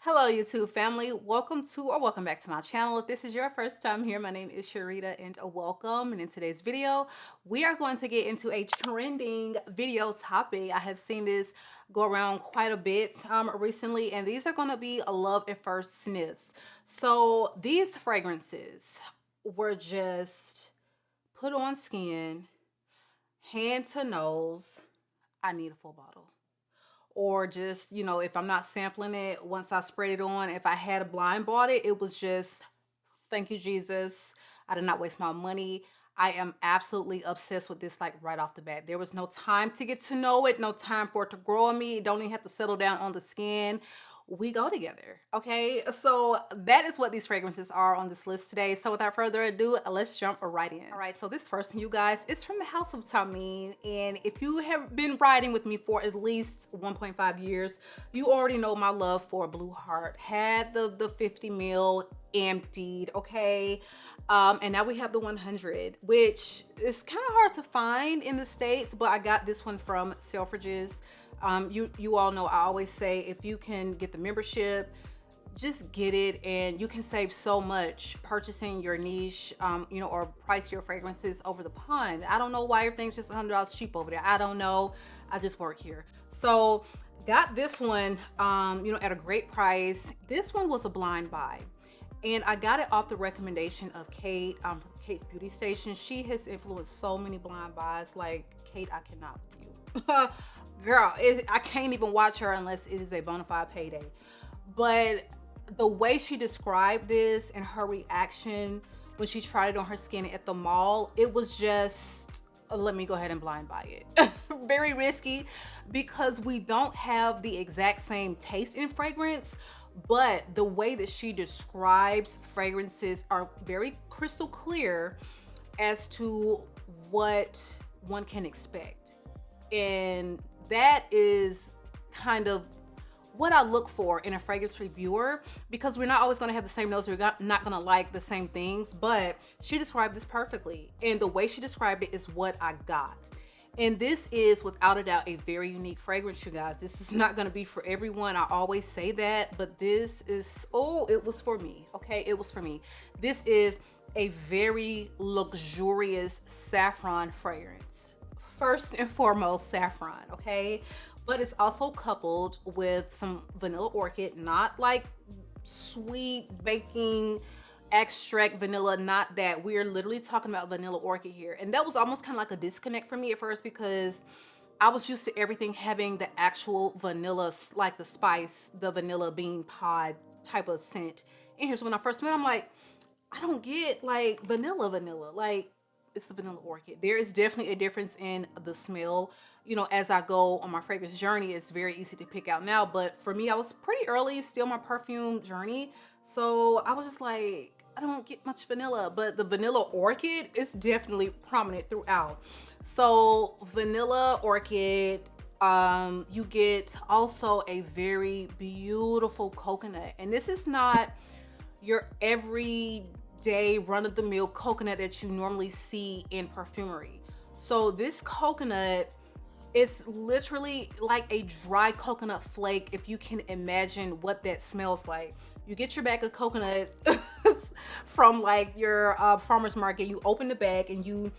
Hello YouTube family, welcome back to my channel. If this is your first time here, my name is Sharita and welcome. And in today's video, we are going to get into a trending video topic. I have seen this go around quite a bit recently, and these are going to be a love at first sniffs. So these fragrances were just put on skin, hand to nose. I need a full bottle. Or just, if I'm not sampling it, once I sprayed it on, if I had a blind bought it, it was just, thank you, Jesus. I did not waste my money. I am absolutely obsessed with this, like right off the bat. There was no time to get to know it, no time for it to grow on me. It don't even have to settle down on the skin. We go together, okay? So that is what these fragrances are on this list today. So without further ado, let's jump right in. All right, so this first one, you guys, is from the House of Tamine, and if you have been riding with me for at least 1.5 years, you already know my love for Blue Heart. Had the 50 ml emptied, okay? And now we have the 100, which is kind of hard to find in the States, but I got this one from Selfridges. You all know I always say if you can get the membership, just get it, and you can save so much purchasing your niche, or price your fragrances over the pond. I don't know why everything's just $100 cheap over there. I don't know. I just work here. So got this one, at a great price. This one was a blind buy, and I got it off the recommendation of Kate, from Kate's Beauty Station. She has influenced so many blind buys. Like, Kate, I cannot with you. Girl, I can't even watch her unless it is a bona fide payday. But the way she described this and her reaction when she tried it on her skin at the mall, it was just, let me go ahead and blind buy it. Very risky, because we don't have the exact same taste in fragrance, but the way that she describes fragrances are very crystal clear as to what one can expect. And that is kind of what I look for in a fragrance reviewer, because we're not always going to have the same nose. We're not going to like the same things, but she described this perfectly. And the way she described it is what I got. And this is without a doubt a very unique fragrance, you guys. This is not going to be for everyone. I always say that, but this is, it was for me. Okay. It was for me. This is a very luxurious saffron fragrance. First and foremost, saffron, okay? But it's also coupled with some vanilla orchid, not like sweet baking extract vanilla, not that. We're literally talking about vanilla orchid here. And that was almost kind of like a disconnect for me at first, because I was used to everything having the actual vanilla, like the spice, the vanilla bean pod type of scent. And here's when I first met, I'm like, I don't get like vanilla, like, it's a vanilla orchid. There is definitely a difference in the smell. As I go on my fragrance journey, it's very easy to pick out now. But for me, I was pretty early, still my perfume journey. So I was just like, I don't get much vanilla, but the vanilla orchid is definitely prominent throughout. So vanilla orchid, you get also a very beautiful coconut. And this is not your everyday run-of-the-mill coconut that you normally see in perfumery. So this coconut, it's literally like a dry coconut flake, if you can imagine what that smells like. You get your bag of coconut from like your farmer's market, you open the bag and you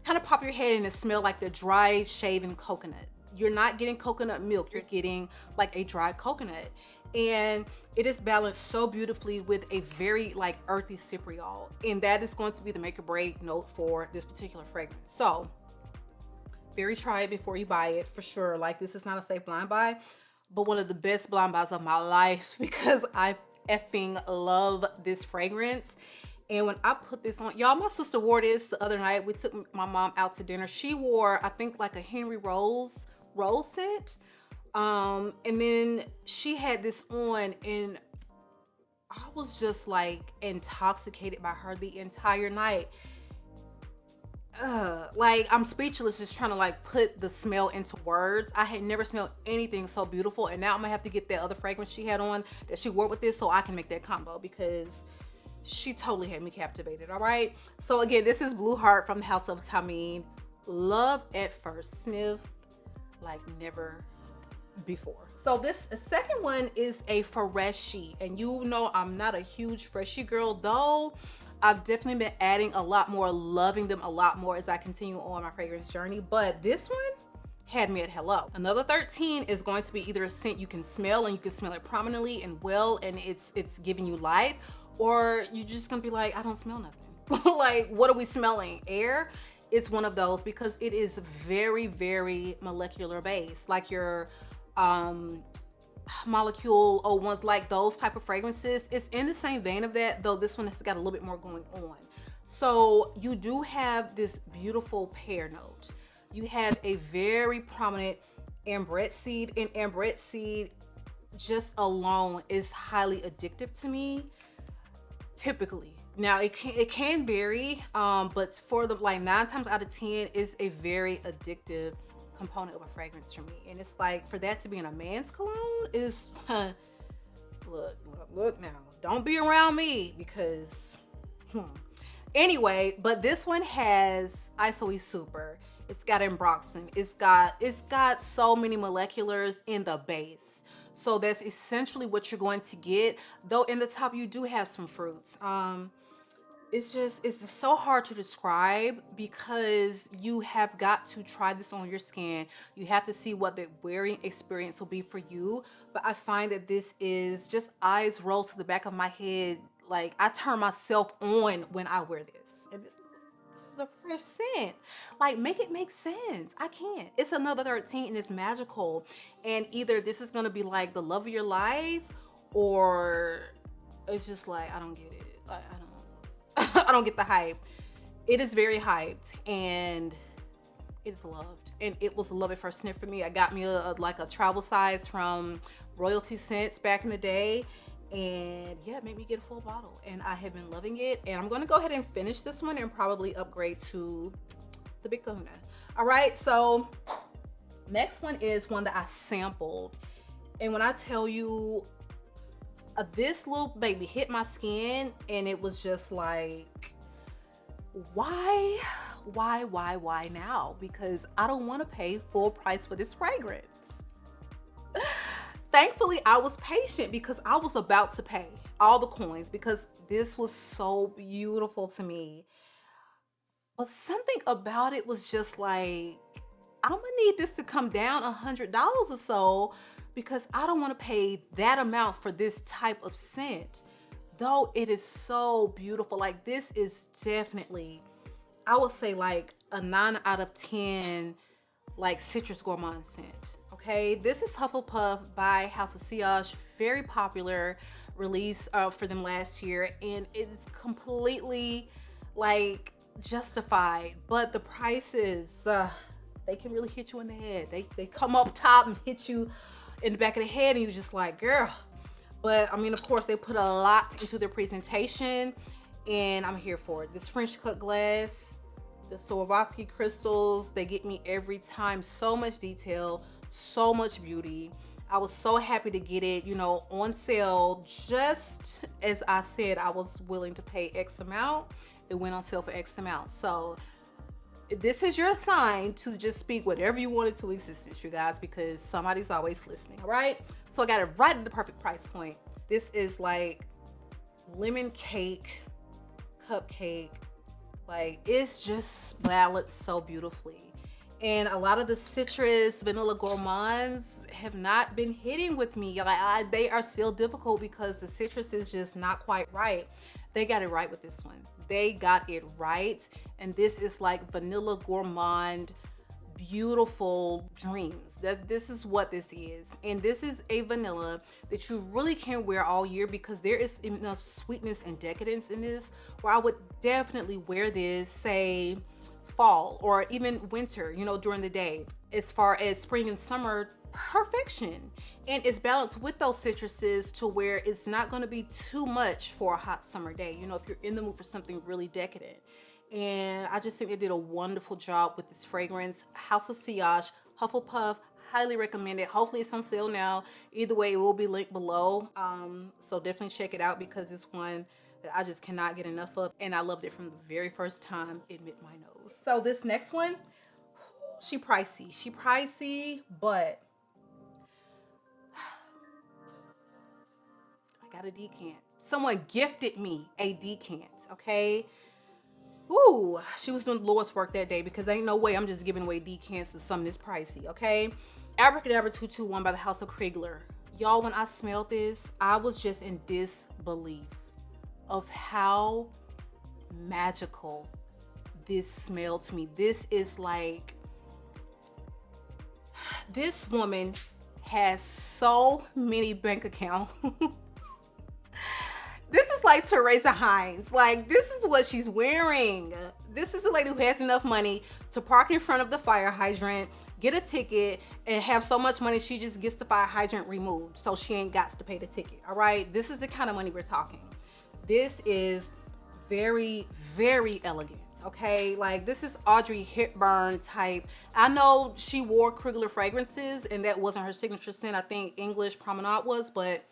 kind of pop your head and it smells like the dry shaven coconut. You're not getting coconut milk, you're getting like a dry coconut. And it is balanced so beautifully with a very like earthy cypriol, and that is going to be the make or break note for this particular fragrance. So very try it before you buy it for sure. Like, this is not a safe blind buy, but one of the best blind buys of my life, because I effing love this fragrance. And when I put this on, y'all, my sister wore this the other night. We took my mom out to dinner. She wore, I think, like a Henry Rose scent. And then she had this on, and I was just like intoxicated by her the entire night. Like, I'm speechless just trying to like put the smell into words. I had never smelled anything so beautiful, and now I'm gonna have to get that other fragrance she had on that she wore with this so I can make that combo, because she totally had me captivated. All right, so again, this is Blue Heart from the House of Tamine. Love at first sniff, like never before. So this second one is a Freshie, and you know I'm not a huge Freshie girl, though I've definitely been adding a lot more, loving them a lot more as I continue on my fragrance journey. But this one had me at hello. Another 13 is going to be either a scent you can smell and you can smell it prominently and well, and it's giving you life, or you're just gonna be like, I don't smell nothing. Like, what are we smelling? Air? It's one of those because it is very, very molecular based, like your molecule or ones, like those type of fragrances. It's in the same vein of that, though this one has got a little bit more going on. So you do have this beautiful pear note. You have a very prominent ambrette seed, and ambrette seed just alone is highly addictive to me, typically. Now it can vary, but for the like 9 times out of 10 is a very addictive component of a fragrance for me. And it's like, for that to be in a man's cologne is look now, don't be around me because anyway. But this one has ISOE Super, it's got ambroxan, it's got so many moleculars in the base, so that's essentially what you're going to get, though in the top you do have some fruits. It's so hard to describe because you have got to try this on your skin. You have to see what the wearing experience will be for you. But I find that this is just eyes roll to the back of my head. Like, I turn myself on when I wear this. And this is a fresh scent. Like, make it make sense. I can't. It's another 13 and it's magical. And either this is going to be like the love of your life, or it's just like, I don't get it. Like, I don't get the hype. It is very hyped and it's loved, and it was a love at first sniff for me. I got me like a travel size from Royalty Scents back in the day, and yeah, it made me get a full bottle, and I have been loving it. And I'm going to go ahead and finish this one and probably upgrade to the Big Kahuna. All right, so next one is one that I sampled, and when I tell you, this little baby hit my skin, and it was just like, why now? Because I don't want to pay full price for this fragrance. Thankfully, I was patient because I was about to pay all the coins because this was so beautiful to me. But something about it was just like, I'm gonna need this to come down $100 or so, because I don't want to pay that amount for this type of scent, though it is so beautiful. Like, this is definitely, I would say, like a 9 out of 10 like citrus gourmand scent. Okay, this is Hufflepuff by House of Sillage, very popular release for them last year, and it's completely like justified. But the prices, they can really hit you in the head. They come up top and hit you in the back of the head, and you're just like, girl. But I mean, of course, they put a lot into their presentation, and I'm here for it. This French cut glass, the Swarovski crystals, they get me every time. So much detail, so much beauty. I was so happy to get it, you know, on sale. Just as I said, I was willing to pay X amount. It went on sale for X amount. So this is your sign to just speak whatever you wanted to existence, you guys, because somebody's always listening. All right, so I got it right at the perfect price point. This is like lemon cake, cupcake. Like, it's just balanced so beautifully. And a lot of the citrus vanilla gourmands have not been hitting with me. Like, they are still difficult because the citrus is just not quite right. They got it right with this one. They got it right. And this is like vanilla gourmand, beautiful dreams. This is what this is. And this is a vanilla that you really can wear all year, because there is enough sweetness and decadence in this where I would definitely wear this, say, fall or even winter, you know, during the day. As far as spring and summer, perfection. And it's balanced with those citruses to where it's not going to be too much for a hot summer day, you know, if you're in the mood for something really decadent. And I just think they did a wonderful job with this fragrance. House of Sillage, Hufflepuff, highly recommend it. Hopefully it's on sale now. Either way, it will be linked below. So definitely check it out, because it's one that I just cannot get enough of, and I loved it from the very first time it met my nose. So this next one, she pricey, but I got a decant. Someone gifted me a decant, okay? Ooh, she was doing the Lord's work that day because ain't no way I'm just giving away decants to something this pricey, okay? Abracadabra 221 by the House of Kriegler. Y'all, when I smelled this, I was just in disbelief of how magical this smelled to me. This is like, this woman has so many bank accounts. This is like Teresa Hines. Like, this is what she's wearing. This is a lady who has enough money to park in front of the fire hydrant, get a ticket, and have so much money she just gets the fire hydrant removed so she ain't got to pay the ticket. All right, this is the kind of money we're talking. This is very, very elegant. Okay, like this is Audrey Hepburn type. I know she wore Kriegler fragrances and that wasn't her signature scent. I think English Promenade was, but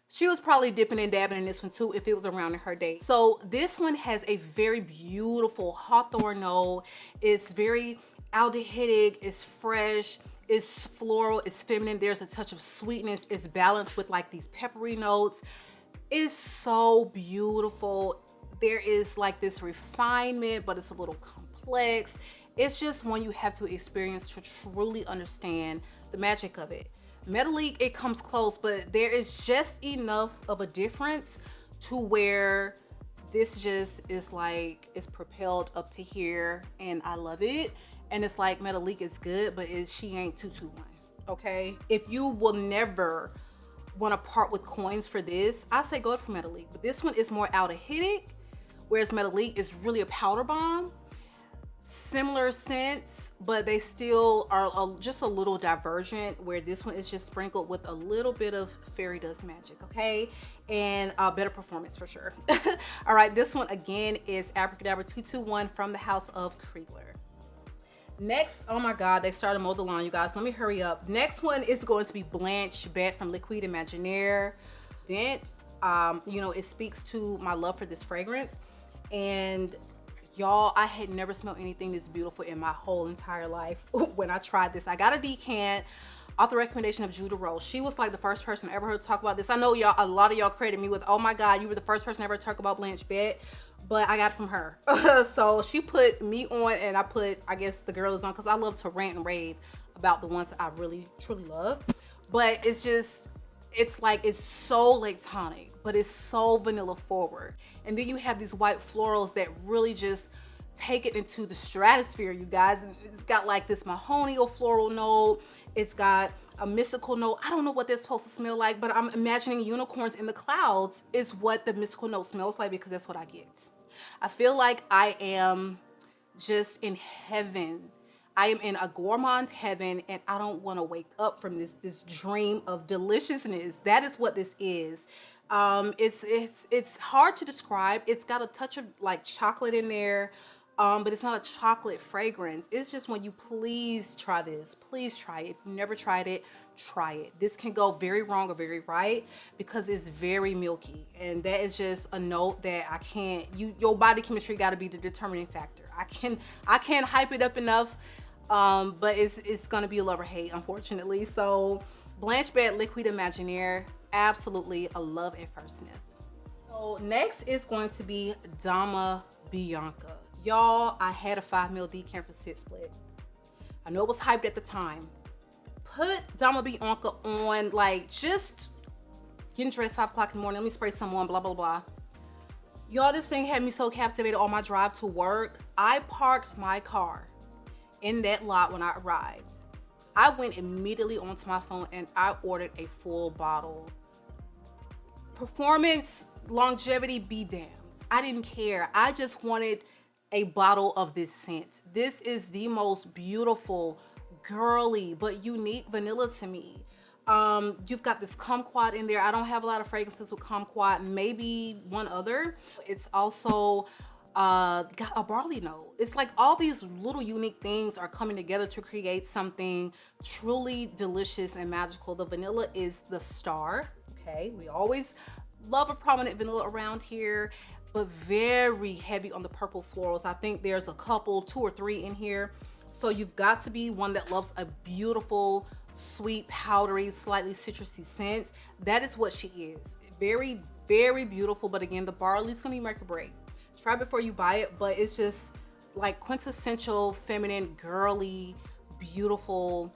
she was probably dipping and dabbing in this one too if it was around in her day. So this one has a very beautiful hawthorn note. It's very aldehydic, it's fresh, it's floral, it's feminine. There's a touch of sweetness. It's balanced with like these peppery notes. It's so beautiful. There is like this refinement, but it's a little complex. It's just one you have to experience to truly understand the magic of it. Metallique, it comes close, but there is just enough of a difference to where this just is like, it's propelled up to here and I love it. And it's like Metallique is good, but she ain't 221, okay? If you will never want to part with coins for this, I say go for Metallique. But this one is more aldehydic, whereas Metallique is really a powder bomb. Similar scents, but they still are just a little divergent, where this one is just sprinkled with a little bit of fairy dust magic, okay? And a better performance for sure. All right, this one again is Abracadabra 221 from the House of Kriegler. Next, oh my God, they started mow the lawn, you guys. Let me hurry up. Next one is going to be Blanche BETE from Liquide Imaginaire. Dent, you know, it speaks to my love for this fragrance. And y'all, I had never smelled anything this beautiful in my whole entire life when I tried this. I got a decant off the recommendation of Judah Rose. She was like the first person I ever heard talk about this. I know y'all, a lot of y'all credit me with, oh my God, you were the first person I ever talk about Blanche BETE, but I got it from her. So she put me on and I put, I guess, the girl is on, because I love to rant and rave about the ones that I really, truly love. But it's just, it's like, it's so lactonic, but it's so vanilla forward. And then you have these white florals that really just take it into the stratosphere, you guys. And it's got like this mahogany or floral note. It's got a mystical note. I don't know what that's supposed to smell like, but I'm imagining unicorns in the clouds is what the mystical note smells like, because that's what I get. I feel like I am just in heaven. I am in a gourmand heaven, and I don't want to wake up from this dream of deliciousness. That is what this is. It's hard to describe. It's got a touch of like chocolate in there, but it's not a chocolate fragrance. It's just, when you please try this, please try it. If you've never tried it, try it. This can go very wrong or very right, because it's very milky, and that is just a note that I can't. Your body chemistry got to be the determining factor. I can't hype it up enough, but it's gonna be a love or hate, unfortunately. So Blanche BETE Liquide Imaginaire, absolutely a love at first sniff. So next is going to be Dama Bianca. Y'all, I had a 5 ml decant for Sit Split. I know it was hyped at the time. Put Dama Bianca on, like, just getting dressed 5 o'clock in the morning. Let me spray some on, blah, blah, blah. Y'all, this thing had me so captivated on my drive to work. I parked my car in that lot when I arrived. I went immediately onto my phone and I ordered a full bottle. Performance, longevity, be damned. I didn't care. I just wanted a bottle of this scent. This is the most beautiful, girly, but unique vanilla to me. You've got this kumquat in there. I don't have a lot of fragrances with kumquat, maybe one other. It's also got a barley note. It's like all these little unique things are coming together to create something truly delicious and magical. The vanilla is the star, okay? We always love a prominent vanilla around here, but very heavy on the purple florals. I think there's a couple, 2 or 3 in here. So you've got to be one that loves a beautiful, sweet, powdery, slightly citrusy scent. That is what she is. very, very beautiful. But again, the barley is gonna be make or break. Try before you buy it, but it's just like quintessential feminine, girly, beautiful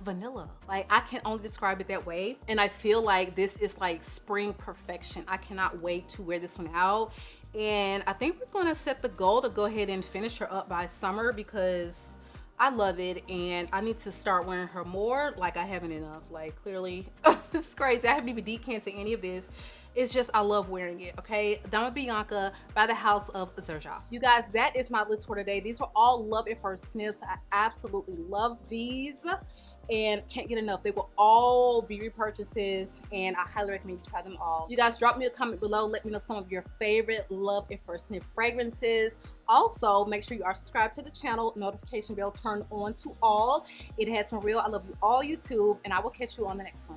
vanilla. Like, I can only describe it that way. And I feel like this is like spring perfection. I cannot wait to wear this one out. And I think we're gonna set the goal to go ahead and finish her up by summer, because I love it and I need to start wearing her more. Like, I haven't enough. Like, clearly this is crazy. I haven't even decanted any of this. It's just, I love wearing it. Okay, Dama Bianca by the house of Zerjoff. You guys, that is my list for today. These were all love at first sniffs. I absolutely love these and can't get enough. They will all be repurchases and I highly recommend you try them all. You guys, drop me a comment below. Let me know some of your favorite love at first sniff fragrances. Also, make sure you are subscribed to the channel, notification bell turned on to all. It has been real. I love you all, YouTube, and I will catch you on the next one.